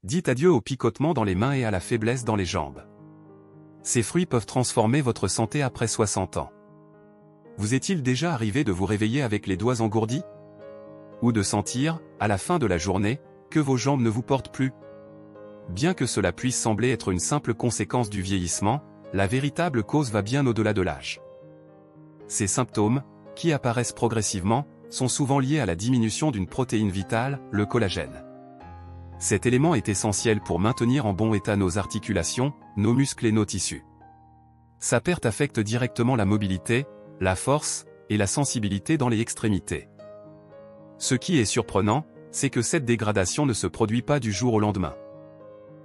Dites adieu au picotement dans les mains et à la faiblesse dans les jambes. Ces fruits peuvent transformer votre santé après 60 ans. Vous est-il déjà arrivé de vous réveiller avec les doigts engourdis? Ou de sentir, à la fin de la journée, que vos jambes ne vous portent plus? Bien que cela puisse sembler être une simple conséquence du vieillissement, la véritable cause va bien au-delà de l'âge. Ces symptômes, qui apparaissent progressivement, sont souvent liés à la diminution d'une protéine vitale, le collagène. Cet élément est essentiel pour maintenir en bon état nos articulations, nos muscles et nos tissus. Sa perte affecte directement la mobilité, la force, et la sensibilité dans les extrémités. Ce qui est surprenant, c'est que cette dégradation ne se produit pas du jour au lendemain.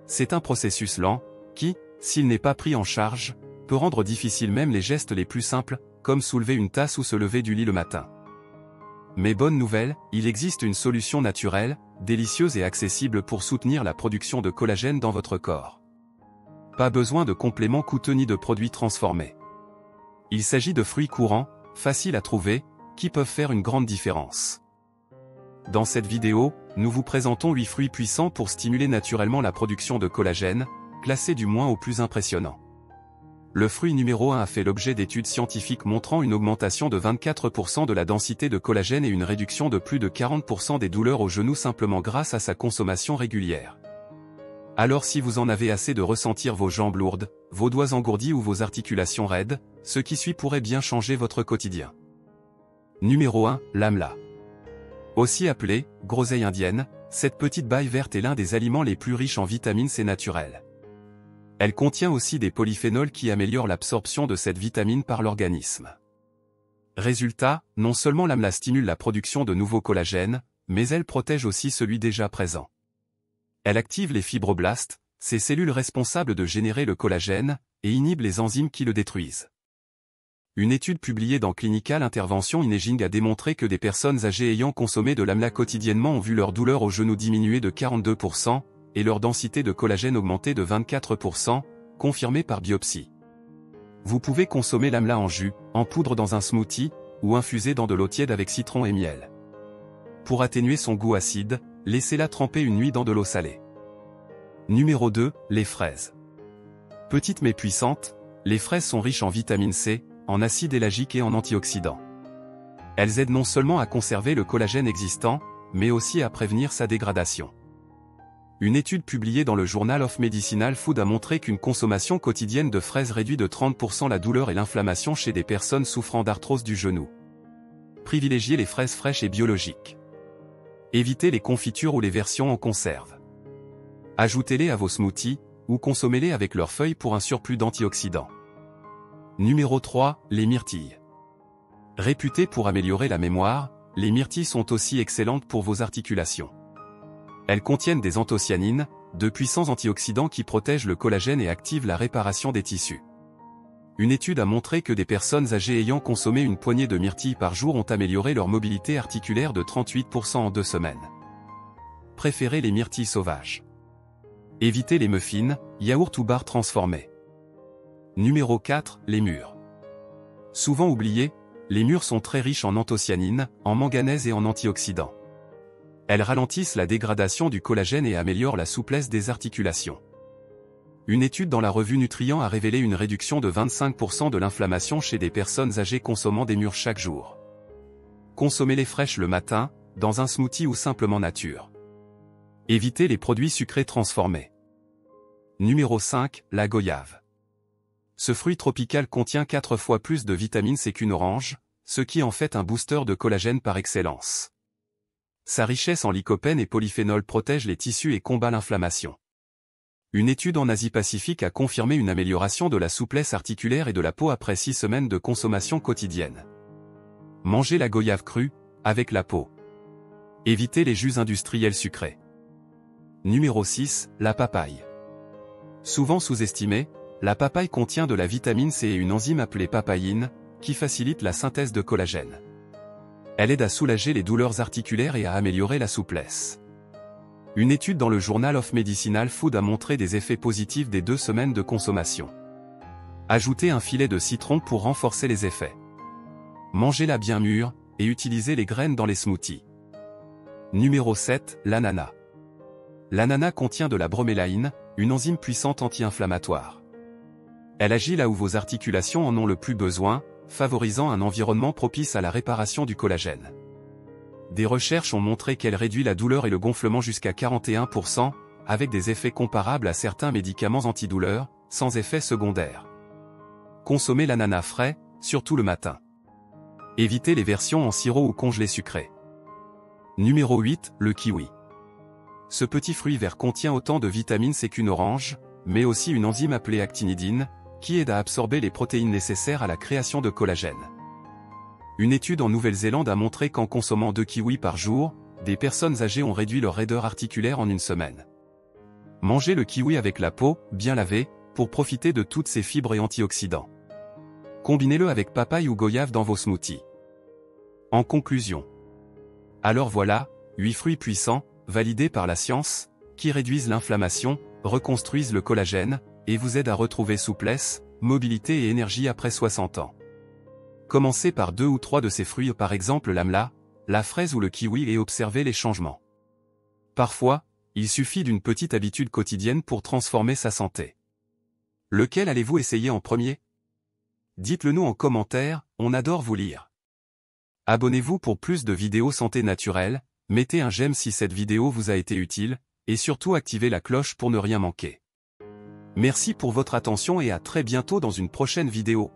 C'est un processus lent, qui, s'il n'est pas pris en charge, peut rendre difficile même les gestes les plus simples, comme soulever une tasse ou se lever du lit le matin. Mais bonne nouvelle, il existe une solution naturelle, délicieuse et accessible pour soutenir la production de collagène dans votre corps. Pas besoin de compléments coûteux ni de produits transformés. Il s'agit de fruits courants, faciles à trouver, qui peuvent faire une grande différence. Dans cette vidéo, nous vous présentons 8 fruits puissants pour stimuler naturellement la production de collagène, classés du moins au plus impressionnant. Le fruit numéro 1 a fait l'objet d'études scientifiques montrant une augmentation de 24% de la densité de collagène et une réduction de plus de 40% des douleurs aux genoux simplement grâce à sa consommation régulière. Alors si vous en avez assez de ressentir vos jambes lourdes, vos doigts engourdis ou vos articulations raides, ce qui suit pourrait bien changer votre quotidien. Numéro 1, l'amla. Aussi appelée groseille indienne, cette petite baille verte est l'un des aliments les plus riches en vitamines C naturelles. Elle contient aussi des polyphénols qui améliorent l'absorption de cette vitamine par l'organisme. Résultat, non seulement l'amla stimule la production de nouveaux collagènes, mais elle protège aussi celui déjà présent. Elle active les fibroblastes, ces cellules responsables de générer le collagène, et inhibe les enzymes qui le détruisent. Une étude publiée dans Clinical Intervention Imaging a démontré que des personnes âgées ayant consommé de l'amla quotidiennement ont vu leur douleur aux genoux diminuer de 42%, et leur densité de collagène augmenter de 24%, confirmée par biopsie. Vous pouvez consommer l'amla en jus, en poudre dans un smoothie, ou infusé dans de l'eau tiède avec citron et miel. Pour atténuer son goût acide, laissez-la tremper une nuit dans de l'eau salée. Numéro 2, les fraises. Petites mais puissantes, les fraises sont riches en vitamine C, en acide élagique et en antioxydants. Elles aident non seulement à conserver le collagène existant, mais aussi à prévenir sa dégradation. Une étude publiée dans le Journal of Medicinal Food a montré qu'une consommation quotidienne de fraises réduit de 30% la douleur et l'inflammation chez des personnes souffrant d'arthrose du genou. Privilégiez les fraises fraîches et biologiques. Évitez les confitures ou les versions en conserve. Ajoutez-les à vos smoothies, ou consommez-les avec leurs feuilles pour un surplus d'antioxydants. Numéro 3, les myrtilles. Réputées pour améliorer la mémoire, les myrtilles sont aussi excellentes pour vos articulations. Elles contiennent des anthocyanines, de puissants antioxydants qui protègent le collagène et activent la réparation des tissus. Une étude a montré que des personnes âgées ayant consommé une poignée de myrtilles par jour ont amélioré leur mobilité articulaire de 38% en 2 semaines. Préférez les myrtilles sauvages. Évitez les muffins, yaourts ou barres transformés. Numéro 4, les mûres. Souvent oubliées, les mûres sont très riches en anthocyanines, en manganèse et en antioxydants. Elles ralentissent la dégradation du collagène et améliorent la souplesse des articulations. Une étude dans la revue Nutrient a révélé une réduction de 25% de l'inflammation chez des personnes âgées consommant des mûres chaque jour. Consommez-les fraîches le matin, dans un smoothie ou simplement nature. Évitez les produits sucrés transformés. Numéro 5, la goyave. Ce fruit tropical contient 4 fois plus de vitamine C qu'une orange, ce qui en fait un booster de collagène par excellence. Sa richesse en lycopène et polyphénol protège les tissus et combat l'inflammation. Une étude en Asie-Pacifique a confirmé une amélioration de la souplesse articulaire et de la peau après 6 semaines de consommation quotidienne. Mangez la goyave crue, avec la peau. Évitez les jus industriels sucrés. Numéro 6, la papaye. Souvent sous-estimée, la papaye contient de la vitamine C et une enzyme appelée papaïne, qui facilite la synthèse de collagène. Elle aide à soulager les douleurs articulaires et à améliorer la souplesse. Une étude dans le Journal of Medicinal Food a montré des effets positifs des 2 semaines de consommation. Ajoutez un filet de citron pour renforcer les effets. Mangez-la bien mûre, et utilisez les graines dans les smoothies. Numéro 7, l'ananas. L'ananas contient de la bromélaïne, une enzyme puissante anti-inflammatoire. Elle agit là où vos articulations en ont le plus besoin, favorisant un environnement propice à la réparation du collagène. Des recherches ont montré qu'elle réduit la douleur et le gonflement jusqu'à 41%, avec des effets comparables à certains médicaments antidouleurs, sans effet secondaire. Consommez l'ananas frais, surtout le matin. Évitez les versions en sirop ou congelé sucré. Numéro 8, le kiwi. Ce petit fruit vert contient autant de vitamine C qu'une orange, mais aussi une enzyme appelée actinidine, qui aide à absorber les protéines nécessaires à la création de collagène. Une étude en Nouvelle-Zélande a montré qu'en consommant 2 kiwis par jour, des personnes âgées ont réduit leur raideur articulaire en une semaine. Mangez le kiwi avec la peau, bien lavée, pour profiter de toutes ses fibres et antioxydants. Combinez-le avec papaye ou goyave dans vos smoothies. En conclusion. Alors voilà, 8 fruits puissants, validés par la science, qui réduisent l'inflammation, reconstruisent le collagène, et vous aident à retrouver souplesse, mobilité et énergie après 60 ans. Commencez par 2 ou 3 de ces fruits, par exemple l'amla, la fraise ou le kiwi, et observez les changements. Parfois, il suffit d'une petite habitude quotidienne pour transformer sa santé. Lequel allez-vous essayer en premier? Dites-le nous en commentaire, on adore vous lire. Abonnez-vous pour plus de vidéos santé naturelle, mettez un j'aime si cette vidéo vous a été utile, et surtout activez la cloche pour ne rien manquer. Merci pour votre attention et à très bientôt dans une prochaine vidéo.